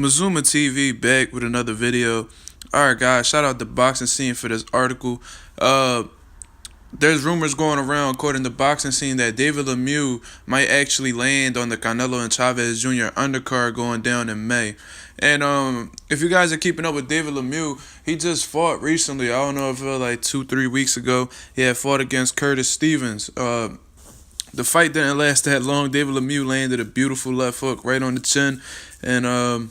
Mazuma TV back with another video. Alright guys, shout out the boxing scene for this article. There's rumors going around according to boxing scene that David Lemieux might actually land on the Canelo and Chavez Jr. undercard going down in May. And if you guys are keeping up with David Lemieux, he just fought recently. I don't know if it was like 2-3 weeks ago. He had fought against Curtis Stevens. The fight didn't last that long. David Lemieux landed a beautiful left hook right on the chin and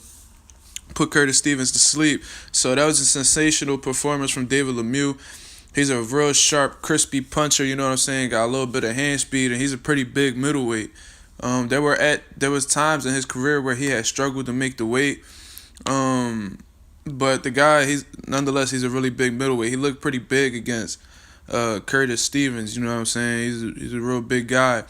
put Curtis Stevens to sleep. So that was a sensational performance from David Lemieux. He's a real sharp, crispy puncher, you know what I'm saying? Got a little bit of hand speed, and he's a pretty big middleweight. There was times in his career where he had struggled to make the weight. But the guy, nonetheless, he's a really big middleweight. He looked pretty big against Curtis Stevens, you know what I'm saying? He's a real big guy.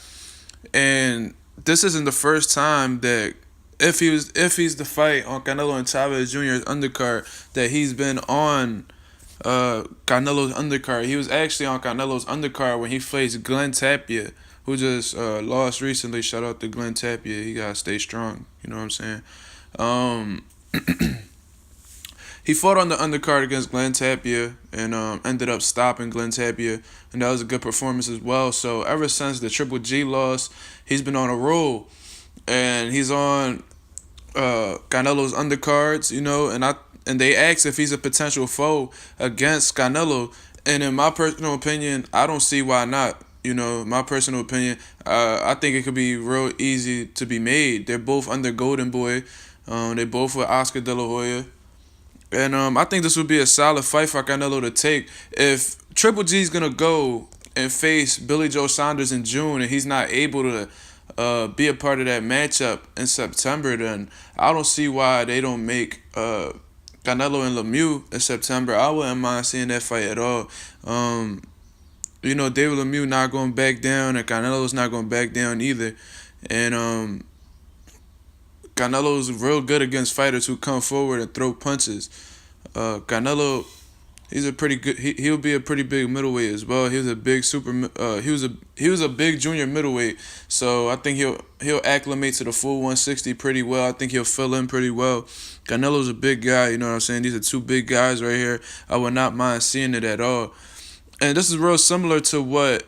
And this isn't the first time that if he's the fight on Canelo and Chavez Jr.'s undercard that he's been on Canelo's undercard. He was actually on Canelo's undercard when he faced Glenn Tapia, who just lost recently. Shout out to Glenn Tapia. He gotta stay strong. You know what I'm saying? He fought on the undercard against Glenn Tapia and ended up stopping Glenn Tapia, and that was a good performance as well. So ever since the Triple G loss, he's been on a roll, and he's on Canelo's undercards, you know, and they asked if he's a potential foe against Canelo, and in my personal opinion, I don't see why not. You know, my personal opinion, I think it could be real easy to be made. They're both under Golden Boy. They both with Oscar De La Hoya. And I think this would be a solid fight for Canelo to take. If Triple G's going to go and face Billy Joe Saunders in June and he's not able to be a part of that matchup in September, then I don't see why they don't make Canelo and Lemieux in September. I wouldn't mind seeing that fight at all. You know, David Lemieux not going back down, and Canelo's not going back down either. And Canelo's real good against fighters who come forward and throw punches. Canelo, he's a pretty good. He'll be a pretty big middleweight as well. He was a big he was a big junior middleweight. So I think he'll acclimate to the full 160 pretty well. I think he'll fill in pretty well. Canelo's a big guy. You know what I'm saying? These are two big guys right here. I would not mind seeing it at all. And this is real similar to what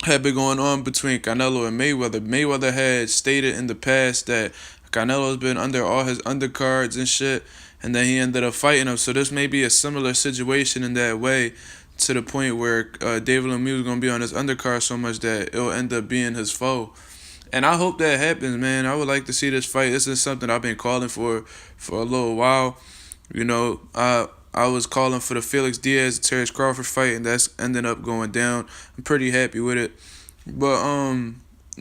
had been going on between Canelo and Mayweather. Mayweather had stated in the past that Canelo's been under all his undercards and shit, and then he ended up fighting him. So this may be a similar situation in that way, to the point where David Lemieux is going to be on his undercard so much that it'll end up being his foe. And I hope that happens, man. I would like to see this fight. This is something I've been calling for a little while. You know, I was calling for the Felix Diaz-Terence Crawford fight, and that's ended up going down. I'm pretty happy with it. But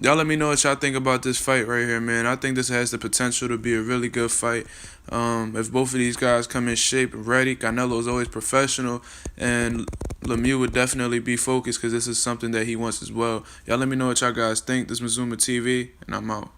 y'all let me know what y'all think about this fight right here, man. I think this has the potential to be a really good fight. If both of these guys come in shape and ready, Canelo is always professional, and Lemieux would definitely be focused because this is something that he wants as well. Y'all let me know what y'all guys think. This is Mazuma TV, and I'm out.